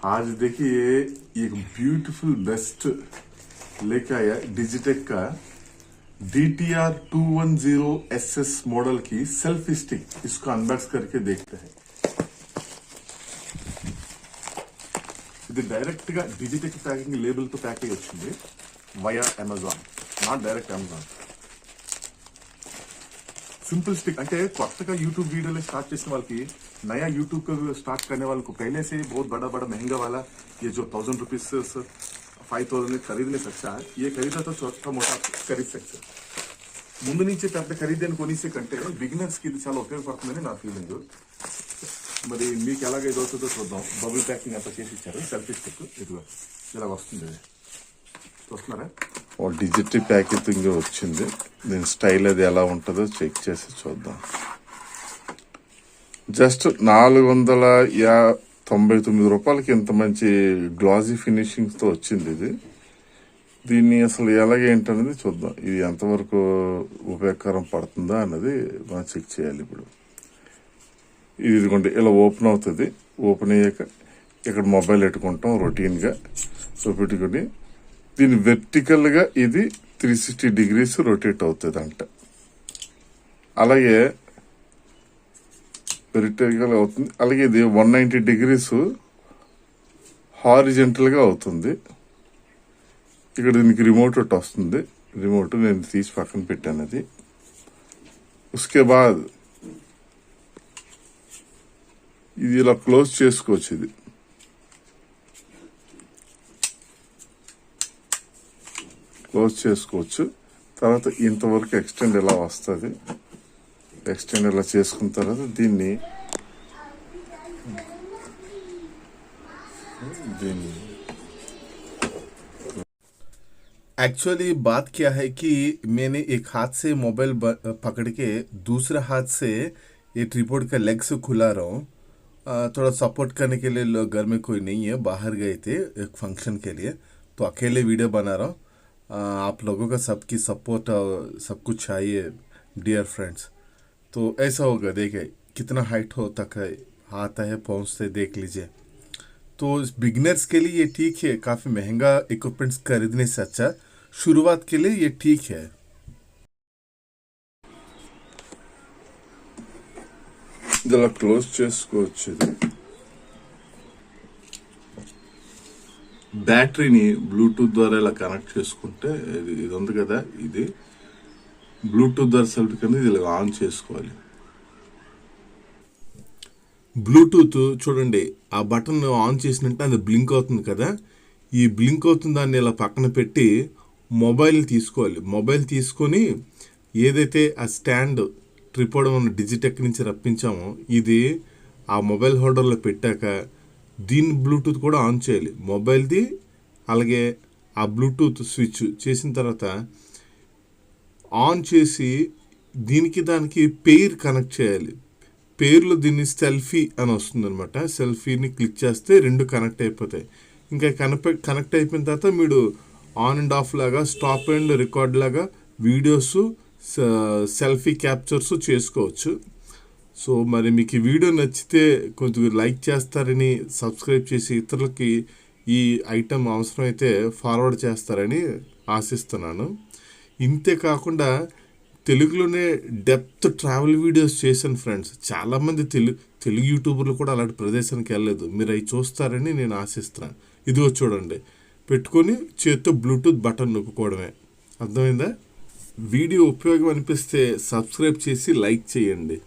आज देखिए एक ब्यूटीफुल बेस्ट लेके आया डिजिटेक का DTR 210SS मॉडल की सेल्फी स्टिक। इसको अनबॉक्स करके देखते हैं। ఇది డైరెక్ట్ గా డిజిటెక్ ప్యాకింగ్ లేబుల్ తో ప్యాకేజ్ వచ్చింది via Amazon, not direct Amazon. Simple stick అంటే కొత్తగా यूट्यूब वीडियो स्टार्ट చేసిన వాళ్ళకి नया यूट्यूब का स्टार्ट करने वालों को पहले से बहुत बड़ा बड़ा महंगा वाला ये जो 1000 रुपीज 5000 में खरीद नहीं सकता, ये खरीदा तो छोटा मोटा खरीद सकते. ముందు నుంచి పెద్ద ఖరీదైన కొనిసే కంటే బిగినర్స్ కి ఇది చాలా ఉపయోగపడుతుందని నా ఫీలింగ్. మరి మీకు ఎలాగ ఇది అవుతుందో చూద్దాం. బబుల్ ప్యాకింగ్ అంతా చేసి ఇచ్చారు. సెల్ఫీ స్టిక్ ఇదిగో ఇలా వస్తుంది. చూస్తున్నారా, డిజిటల్ ప్యాకెటింగ్ వచ్చింది. దీని స్టైల్ అది ఎలా ఉంటుందో చెక్ చేసి చూద్దాం. జస్ట్ 499 రూపాయలకి ఇంత మంచి గ్లాసీ ఫినిషింగ్స్ తో వచ్చింది ఇది. దీన్ని అసలు ఎలాగేంటనేది చూద్దాం. ఇది ఎంతవరకు ఉపయోగకరం పడుతుందా అన్నది మనం చెక్ చేయాలి. ఇప్పుడు ఇదిగోండి ఇలా ఓపెన్ అవుతుంది. ఓపెన్ అయ్యాక ఇక్కడ మొబైల్ పెట్టుకుంటాం రొటీన్ గా. సో పెట్టుకుని దీని వెర్టికల్ గా ఇది 360 డిగ్రీస్ రొటేట్ అవుతుంది అంట. అలాగే వెర్టికల్ అవుతుంది. అలాగే ఇది 190 డిగ్రీస్ హారిజెంటల్ గా అవుతుంది. ఇక్కడ దీనికి రిమోట్ ఒకటి వస్తుంది. రిమోట్ నేను తీసి పక్కన పెట్టాను. అది ఉస్కే బాద్ ఇది ఇలా క్లోజ్ చేసుకోవచ్చు. ఇది క్లోజ్ చేసుకోవచ్చు. తర్వాత ఇంతవరకు ఎక్స్టెండ్ ఇలా వస్తుంది. ఎక్స్టెండ్ ఇలా చేసుకున్న తర్వాత దీన్ని एक्चुअली बात क्या है कि मैंने एक हाथ से मोबाइल पकड़ के दूसरे हाथ से ये ट्रिपॉड का लेग से खुला रहा हूँ. थोड़ा सपोर्ट करने के लिए घर में कोई नहीं है, बाहर गए थे एक फंक्शन के लिए, तो अकेले वीडियो बना रहा हूँ. आप लोगों का सबकी सपोर्ट सब कुछ चाहिए डियर फ्रेंड्स. तो ऐसा होगा. देखिए कितना हाइट हो तक आता है पहुँचते, देख लीजिए. तो बिगनर्स के लिए ये ठीक है. काफ़ी महंगा इक्विपमेंट्स खरीदने से अच्छा शुरुआत के लिए ये ठीक है. ఇలా క్లోజ్ చేసుకోవచ్చు. బ్యాటరీని బ్లూటూత్ ద్వారా ఇలా కనెక్ట్ చేసుకుంటే ఇది ఉంది కదా, ఇది బ్లూటూత్ ద్వారా సెల్ఫీ కింద ఇలా ఆన్ చేసుకోవాలి. బ్లూటూత్ చూడండి, ఆ బటన్ ఆన్ చేసినట్టు అది బ్లింక్ అవుతుంది కదా. ఈ బ్లింక్ అవుతుంది దాన్ని ఇలా పక్కన పెట్టి మొబైల్ తీసుకోవాలి. మొబైల్ తీసుకొని ఏదైతే ఆ స్టాండ్ ట్రిపాడ్ మనం డిజిటెక్ నుంచి రప్పించామో ఇది ఆ మొబైల్ హోల్డర్లో పెట్టాక దీని బ్లూటూత్ కూడా ఆన్ చేయాలి మొబైల్ది. అలాగే ఆ బ్లూటూత్ స్విచ్ చేసిన తర్వాత ఆన్ చేసి దీనికి దానికి పెయిర్ కనెక్ట్ చేయాలి. పేర్లో దీన్ని సెల్ఫీ అని వస్తుంది అనమాట. సెల్ఫీని క్లిక్ చేస్తే రెండు కనెక్ట్ అయిపోతాయి. ఇంకా కనెక్ట్ అయిపోయిన తర్వాత మీరు ఆన్ అండ్ ఆఫ్ లాగా, స్టాప్ అండ్ రికార్డ్ లాగా వీడియోస్, సెల్ఫీ క్యాప్చర్స్ చేసుకోవచ్చు. సో మరి మీకు ఈ వీడియో నచ్చితే కొంచెం లైక్ చేస్తారని, సబ్స్క్రైబ్ చేసి ఇతరులకి ఈ ఐటెం అవసరమైతే ఫార్వర్డ్ చేస్తారని ఆశిస్తున్నాను. ఇంతే కాకుండా తెలుగులోనే డెప్త్ ట్రావెల్ వీడియోస్ చేశాను ఫ్రెండ్స్. చాలామంది తెలుగు యూట్యూబర్లు కూడా అలాంటి ప్రదేశానికి వెళ్ళలేదు. మీరు అవి చూస్తారని నేను ఆశిస్తున్నాను. ఇదిగో చూడండి, పెట్టుకొని చేత్తో బ్లూటూత్ బటన్ నొక్కుకోవడమే. అర్థమైందా? వీడియో ఉపయోగం అనిపిస్తే సబ్స్క్రైబ్ చేసి లైక్ చేయండి.